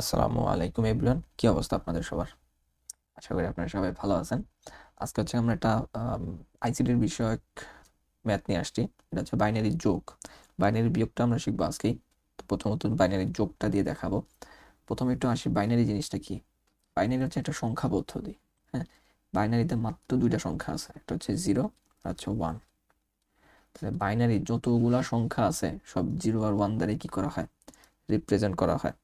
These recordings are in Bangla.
আসসালামু আলাইকুম এভরিওয়ান, কি অবস্থা আপনাদের সবার? আশা করি আপনারা সবাই ভালো আছেন। আজকে হচ্ছে আমরা একটা আইসিটির বিষয়ক ম্যাথ নিয়ে আসছি। এটা হচ্ছে বাইনারি যোগ। বাইনারি বিয়োগটা আমরা শিখবো আজকেই। তো প্রথমত বাইনারি যোগটা দিয়ে দেখাবো। প্রথমে একটু আসি বাইনারি জিনিসটা কি। বাইনারি হচ্ছে একটা সংখ্যা পদ্ধতি। হ্যাঁ, বাইনারিতে মাত্র দুইটা সংখ্যা আছে, একটা হচ্ছে জিরো আর হচ্ছে ওয়ান। তাহলে বাইনারি যতগুলা সংখ্যা আছে সব জিরো আর ওয়ান দ্বারা কি করা হয়, রিপ্রেজেন্ট করা হয়।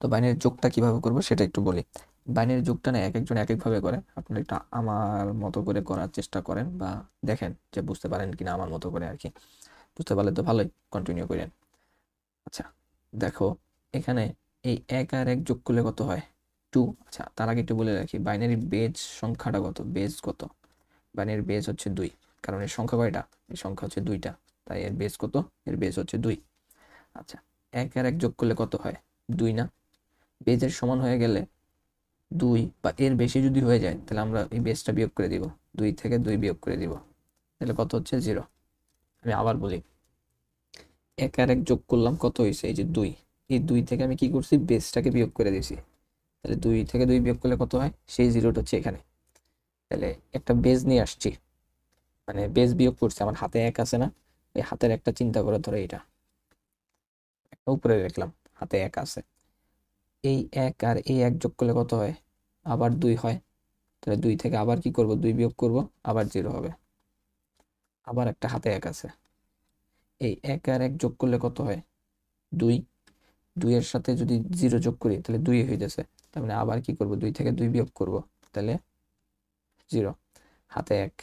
তো বাইনারি যোগটা কিভাবে করবো সেটা একটু বলি। বাইনারি যোগটা না এক একজন এক একভাবে করে। আপনারা একটু আমার মতো করে করার চেষ্টা করেন বা দেখেন যে বুঝতে পারেন কিনা আমার মতো করে আর কি। বুঝতে পারলে তো ভালোই, কন্টিনিউ করেন। আচ্ছা, দেখো এখানে এই এক আর এক যোগ করলে কত হয়? টু। আচ্ছা, তার আগে একটু বলে রাখি বাইনারি বেজ সংখ্যাটা কত, বেজ কত। বাইনারি বেজ হচ্ছে দুই, কারণ এর সংখ্যা কয়টা, এর সংখ্যা হচ্ছে দুইটা, তাই এর বেজ কত, এর বেজ হচ্ছে দুই। আচ্ছা, এক আর এক যোগ করলে কত হয়? দুই না? বেজের সমান হয়ে গেলে দুই বা এর বেশি যদি হয়ে যায় তাহলে আমরা এই বেসটা বিয়োগ করে দিব, দুই থেকে দুই বিয়োগ করে দিব, তাহলে কত হচ্ছে? জিরো। আমি আবার বলি, এক আর এক যোগ করলাম, কত হয়েছে? এই যে দুই। এই দুই থেকে আমি কি করছি, বেসটাকে বিয়োগ করে দিয়েছি। তাহলে দুই থেকে দুই বিয়োগ করলে কত হয়? সেই জিরোটা হচ্ছে এখানে। তাহলে একটা বেস নিয়ে আসছি, মানে বেস বিয়োগ করছি, আমার হাতে এক আছে না, এই হাতের একটা চিন্তা করে ধরো, এটা একটা উপরে রাখলাম, হাতে এক আছে। এই এক আর এই এক যোগ করলে কত হয়? আবার দুই হয়। তাহলে দুই থেকে আবার কি করব, দুই বিয়োগ করব, আবার জিরো হবে। আবার একটা হাতে এক আছে, এই এক আর এক যোগ করলে কত হয়? দুই। দুইয়ের সাথে যদি জিরো যোগ করি তাহলে দুই হয়ে যাচ্ছে। তার মানে আবার কি করব, দুই থেকে দুই বিয়োগ করব, তাহলে জিরো। হাতে এক।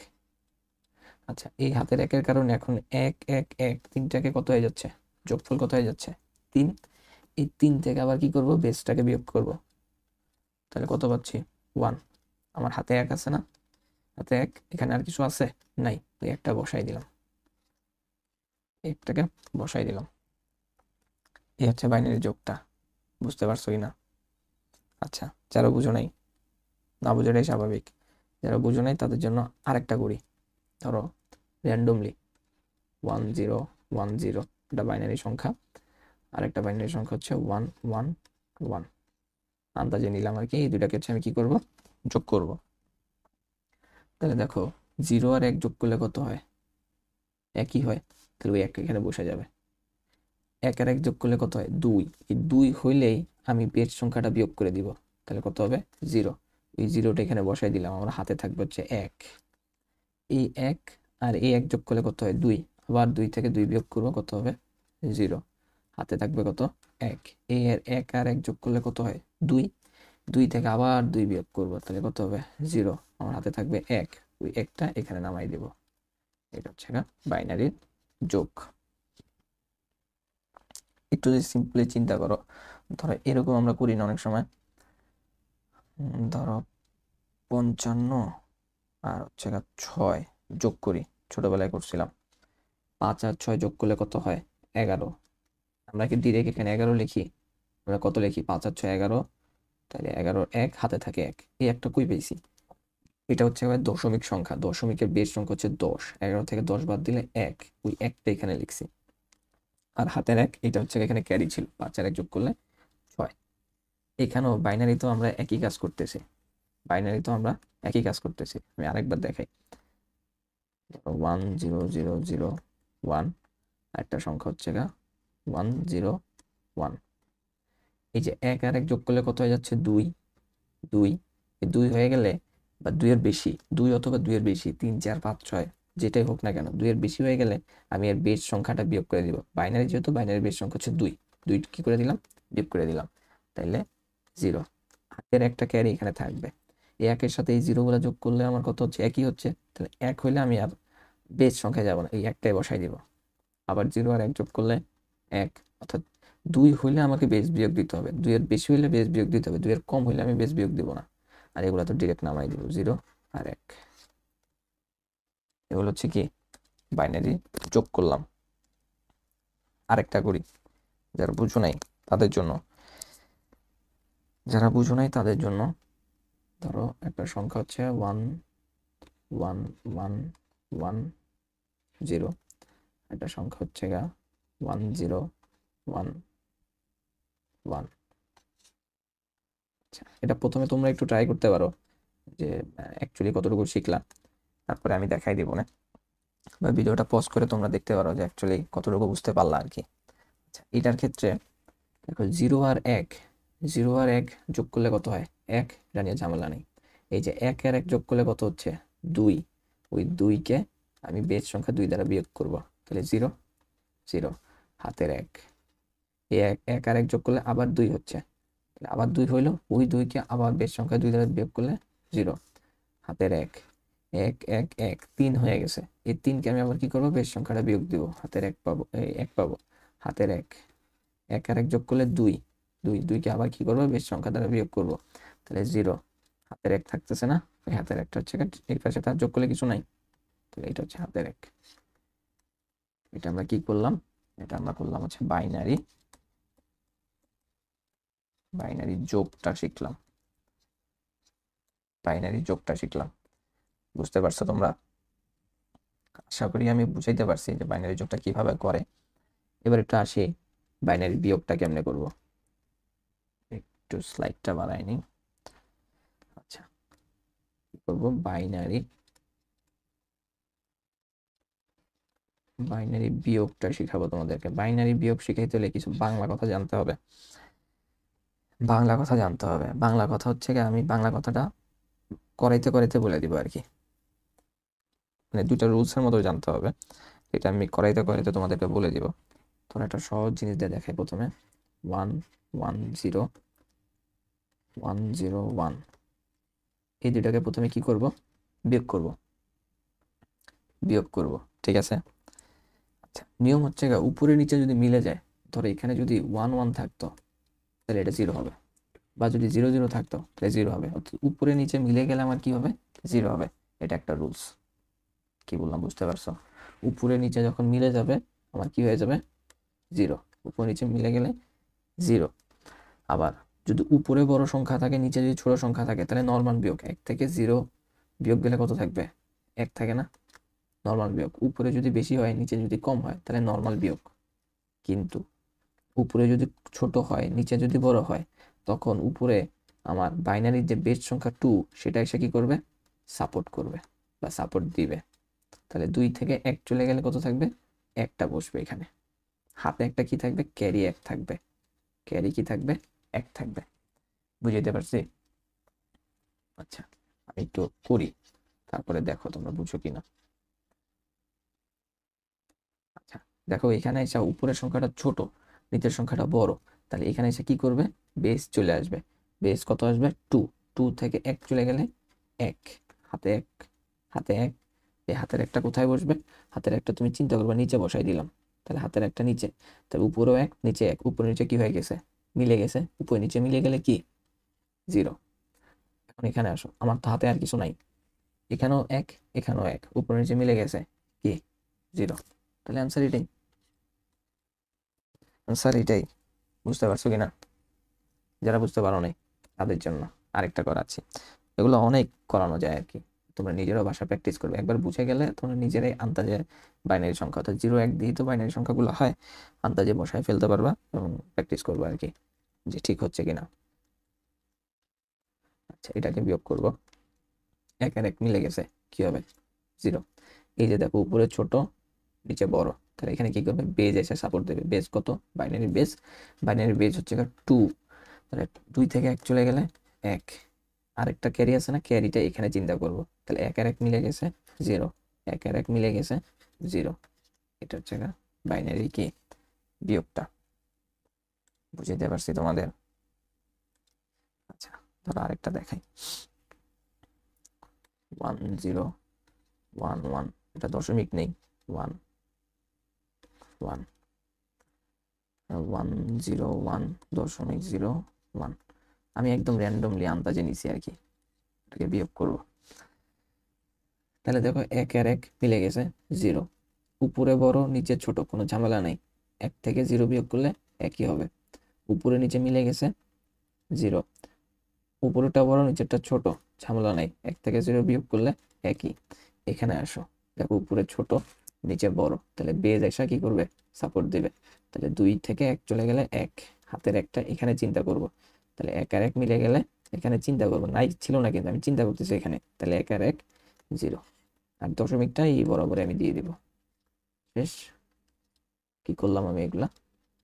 আচ্ছা, এই হাতের একের কারণে এখন এক এক এক তিনটাকে কত হয়ে যাচ্ছে, যোগফল কত হয়ে যাচ্ছে? তিন। এই তিন থেকে আবার কি করব, বেসটাকে বিয়োগ করব, তাহলে কত পাচ্ছি? ওয়ান। আমার হাতে এক আছে না, হাতে এক, এখানে আর কিছু আছে? নাই, ওই একটা বসাই দিলাম, একটাকে বসাই দিলাম। এই হচ্ছে বাইনারি যোগটা। বুঝতে পারছো কি না? আচ্ছা, যারা বুঝো নাই, না বোঝাটাই স্বাভাবিক। যারা বুঝো নাই তাদের জন্য আরেকটা করি। ধরো র্যান্ডমলি 10 10, এটা বাইনারি সংখ্যা। আরেকটা বাইনারি সংখ্যা হচ্ছে 1 1 1। আন্দাজে নিলাম আর কি, এই দুইটাকে হচ্ছে আমি কি করব, যোগ করব। তাহলে দেখো, জিরো আর এক যোগ করলে কত হয়? একই হয়। তাহলে ওই এক এখানে বসে যাবে। এক আর এক যোগ করলে কত হয়? দুই। এই দুই হইলেই আমি বেজ সংখ্যাটা বিয়োগ করে দিব, তাহলে কত হবে? জিরো। এই জিরোটা এখানে বসাই দিলাম, আমার হাতে থাকবে হচ্ছে এক। এই এক আর এই এক যোগ করলে কত হয়? দুই। আবার দুই থেকে দুই বিয়োগ করবো, কত হবে? জিরো। হাতে থাকবে কত? এক। এই এর এক আর এক যোগ করলে কত হয়? দুই। দুই থেকে আবার দুই বিয়োগ করবো, তাহলে কত হবে? জিরো। আমার হাতে থাকবে এক, ওই একটা এখানে নামাই দিব। এটা হচ্ছে বাইনারির যোগ। একটু যদি সিম্পলি চিন্তা করো, ধরো এরকম আমরা করি না অনেক সময়। ধরো 55 আর হচ্ছে ছয় যোগ করি, ছোটবেলায় করছিলাম। 5 আর 6 যোগ করলে কত হয়? 11। আমরা কি ডিরেক্ট এখানে 11 লিখি? আমরা কত লিখি? 5 আর 6 11। তাহলে 11 এক, হাতে থাকে এক, এই একটা কই পেয়েছি? এটা হচ্ছে এবার দশমিক সংখ্যা, দশমিকের বেজ সংখ্যা হচ্ছে 10। 11 থেকে 10 বাদ দিলে এক, ওই একটা এখানে লিখছি। আর হাতের এক, এটা হচ্ছে এখানে ক্যারি ছিল, 5 আর 1 যোগ করলে 6। এখানেও বাইনারি তো আমরা একই কাজ করতেছি, বাইনারি তো আমরা একই কাজ করতেছি। আমি আরেকবার দেখাই। 1000 1। একটা সংখ্যা হচ্ছে 101। এই যে এক আর এক যোগ করলে কত হয়ে যাচ্ছে? দুই। দুই। এই দুই হয়ে গেলে, বা দুইয়ের বেশি, দুই অথবা দুইয়ের বেশি, 3 4 5 6 যেটাই হোক না কেন, দুইয়ের বেশি হয়ে গেলে আমি এর বেজ সংখ্যাটা বিয়োগ করে দিব। বাইনারি যেহেতু, বাইনারি বেজ সংখ্যা হচ্ছে দুই, দুই কি করে দিলাম, বিয়োগ করে দিলাম, তাইলে জিরো। হাতের একটা ক্যারি এখানে থাকবে। এই একের সাথে এই জিরো গুলা যোগ করলে আমার কত হচ্ছে? একই হচ্ছে। তাহলে এক হইলে আমি আর বেজ সংখ্যায় যাব না, এই একটাই বসাই দিব। আবার জিরো আর এক যোগ করলে এক, অর্থাৎ দুই হইলে আমাকে বেজ বিয়োগ দিতে হবে, দুইয়ের বেশি হইলে বেজ বিয়োগ দিতে হবে, দুইয়ের কম হইলে আমি বেজ বিয়োগ দিব না। আর এগুলো তো ডিরেক্ট নামাই দিব, জিরো আর এক। এগুলো হচ্ছে কি, বাইনারি যোগ করলাম। আরেকটা করি, যারা বুঝো নাই তাদের জন্য, যারা বুঝো নাই তাদের জন্য। ধরো একটা সংখ্যা হচ্ছে 1 1 1 1। একটা সংখ্যা হচ্ছে 1011। এটা প্রথমে তোমরা একটু ট্রাই করতে পারো যে অ্যাকচুয়ালি কতটুকু শিখলা, তারপরে আমি দেখাই দিব না, বা ভিডিওটা পজ করে তোমরা দেখতে পারো যে অ্যাকচুয়ালি কতটুকু বুঝতে পারলা আর কি। আচ্ছা, এটার ক্ষেত্রে দেখো 0 আর 1, 0 আর 1 যোগ করলে কত হয় 1, এটা নিয়ে ঝামেলা নেই। এই যে 1 আর 1 যোগ করলে কত হচ্ছে 2, ওই 2কে আমি বেজ সংখ্যা 2 দ্বারা বিয়োগ করব, তাহলে 0 0 হাতের 1, এই 1 আর 1 যোগ করলে আবার 2 হচ্ছে, তাহলে আবার 2 হইলো, ওই 2কে আবার বেজ সংখ্যা 2 দ্বারা বিয়োগ করলে 0 হাতের 1 1 1 1 3 হয়ে গেছে। এই 3কে আমি আবার কি করবো বেজ সংখ্যাটা বিয়োগ দিব, হাতের 1 পাবো, এই 1 পাবো, হাতের 1 1 আর 1 যোগ করলে 2, 2কে আবার কি করবো বেজ সংখ্যা দ্বারা বিয়োগ করব, তাহলে 0 হাতের 1 থাকতেছে না, ওই হাতের 1টা হচ্ছে এই পাশে তার যোগ করলে কিছু নাই, তাহলে এটা হচ্ছে হাতের 1। এটা আমরা কি করলাম, এটা আমরা করলাম হচ্ছে বাইনারি যোগটা শিখলাম, বাইনারি যোগটা শিখলাম। বুঝতে পারছো তোমরা? আশা করি আমি বুঝাইতে পারছি যে বাইনারি যোগটা কিভাবে করে। এবার একটু আসি বাইনারি বিয়োগটা কেমনে করব, একটু স্লাইডটা বাড়াই নিই। আচ্ছা, কি করব, বাইনারি বিয়োগটা শিখাবো তোমাদেরকে। বাইনারি বিয়োগ শিখাইতে হলে কিছু বাংলা কথা জানতে হবে, বাংলা কথা হচ্ছে কি, আমি বাংলা কথাটা করাইতে করাইতে বলে দিব আর কি, মানে দুইটা রুলসের মতো জানতে হবে, এটা আমি করাইতে করাইতে তোমাদেরকে বলে দিব। তোমরা একটা সহজ জিনিস দিয়ে দেখাই, প্রথমে 1 1 0 1 0 1, এই দুইটাকে প্রথমে কি করব বিয়োগ করব, ঠিক আছে। আচ্ছা, নিয়ম হচ্ছে উপরে নিচে যদি মিলে যায়, ধরো এখানে যদি 1 1 থাকতো তাহলে এটা 0 হবে, বা যদি 0 0 থাকতো তাহলে 0 হবে, অর্থাৎ উপরে নিচে মিলে গেলে আমার কি হবে 0 হবে, এটা একটা রুলস। কি বললাম বুঝতে পারছো? উপরে নিচে যখন মিলে যাবে আমার কি হয়ে যাবে 0, উপরে নিচে মিলে গেলে 0। আবার যদি উপরে বড় সংখ্যা থাকে নিচে যদি ছোট সংখ্যা থাকে তাহলে নর্মাল বিয়োগ, 1 থেকে 0 বিয়োগ গেলে কত থাকবে 1 থাকে না, নর্মাল বিয়োগ। উপরে যদি বেশি হয় নিচে যদি কম হয় তাহলে নর্মাল বিয়োগ, কিন্তু উপরে যদি ছোট হয় নিচে যদি বড় হয় তখন উপরে আমার বাইনারির যে বেস সংখ্যা 2 সেটা এসে কি করবে সাপোর্ট করবে বা সাপোর্ট দিবে, তাহলে 2 থেকে 1 চলে গেলে কত থাকবে 1টা বসবে এখানে, হাতে একটা কি থাকবে ক্যারি 1 থাকবে, ক্যারি কি থাকবে 1 থাকবে। বুঝাইতে পারছি? আচ্ছা, আমি একটু করি তারপরে দেখো তোমরা বুঝো কিনা। আচ্ছা, দেখো এখানে এসে উপরের সংখ্যাটা ছোট নিচের সংখ্যাটা বড়, তাহলে এখানে এসে কি করবে বেস চলে আসবে, বেস কত আসবে 2, 2 থেকে 1 চলে গেলে 1, হাতে 1 হাতে 1, এই হাতের একটা কোথায় বসবে, হাতের একটা তুমি চিন্তা করবে নিচে বসাই দিলাম, তাহলে হাতের একটা নিচে, তাহলে উপরেও 1 নিচে 1, উপরে নিচে কি হয়ে গেছে মিলে গেছে, উপরে নিচে মিলে গেলে কি 0। এখন এখানে আসো, আমার তো হাতে আর কিছু নাই, এখানেও 1 এখানেও 1, উপরে নিচে মিলে গেছে কি 0, তাহলে আনসার এটাই। বুঝতে পারছো কিনা? যারা বুঝতে পারো নাই তাদের জন্য আরেকটা করাচ্ছি, এগুলো অনেক করানো যায় আর কি, তোমরা নিজেরাও বাসা প্র্যাকটিস করবে, একবার বুঝে গেলে তোমরা নিজেরাই আন্দাজে বাইনারি সংখ্যা অর্থাৎ 0 1 দিয়ে তো বাইনারি সংখ্যাগুলো হয়, আন্দাজে বসায় ফেলতে পারবা এবং প্র্যাকটিস করবে আর কি যে ঠিক হচ্ছে কিনা। আচ্ছা, এটাকে বিয়োগ করব, 1 আর 1 মিলে গেছে কি হবে 0। এই যে দেখো উপরে ছোট নিচে বড়, তাহলে এখানে কি করবে বেজ এসে সাপোর্ট দেবে, বেজ কত বাইনারি বেজ হচ্ছে 2, তাহলে 2 থেকে 1 চলে গেলে 1, আরেকটা ক্যারি আছে না ক্যারিটা এখানে চিন্তা করব, তাহলে 1 আর 1 মিলে গেছে 0, 1 আর 1 মিলে গেছে 0, এটা হচ্ছে বাইনারি কি বিয়োগটা। বুঝতে পারছি তোমাদের? আচ্ছা, ধরো আরেকটা দেখাই, 1 0 1 1, এটা দশমিক নেই, 1 1 1 0 1 দশমিক 0 1, আমি একদম র্যান্ডমলি আন্দাজে নিছি আর কি, এটাকে বিয়োগ করবো, তাহলে দেখো 1 আর 1 মিলে গেছে 0, উপরে বড় নিচে ছোট কোনো ঝামেলা নেই, 1 থেকে 0 বিয়োগ করলে একই হবে, উপরে নিচে মিলে গেছে 0, উপরেটা বড় নিচেরটা ছোট ঝামেলা নাই, 1 থেকে 0 বিয়োগ করলে একই। এখানে আসো, দেখো উপরে ছোট নিচে বড়, তাহলে বেজ এসে কি করবে সাপোর্ট দিবে, তাহলে 2 থেকে 1 চলে গেলে 1, হাতের একটা এখানে চিন্তা করব, তাহলে 1 আর 1 মিলে গেলে এখানে চিন্তা করবো, নাই ছিল না কিন্তু আমি চিন্তা করতেছি এখানে, তাহলে 1 আর 1 0, আর দশমিকটা এই বরাবর আমি দিয়ে দিব। শেষ। কি করলাম আমি এগুলা?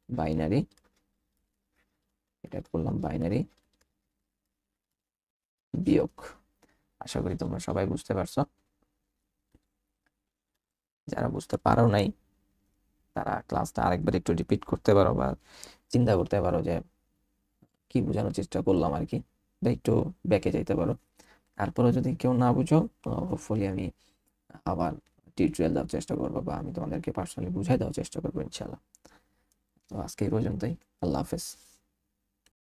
বাইনারি, এটা করলাম বাইনারি বিয়োগ। আশা করি তোমরা সবাই বুঝতে পারছো। যারা বুঝতে পারো নাই তারা ক্লাসটা আরেকবার একটু রিপিট করতে পারো বা চিন্তা করতে পারো যে কি বোঝানোর চেষ্টা করলাম আর কি, বা একটু ব্যাকে যাইতে পারো। তারপরে যদি কেউ না বুঝো, হোপফুলি আমি আবার টিউটোরিয়াল দেওয়ার চেষ্টা করবো, বা আমি তোমাদেরকে পার্সোনালি বুঝাই দেওয়ার চেষ্টা করবো ইনশাল্লাহ। তো আজকে এই পর্যন্তই। আল্লাহ হাফেজ।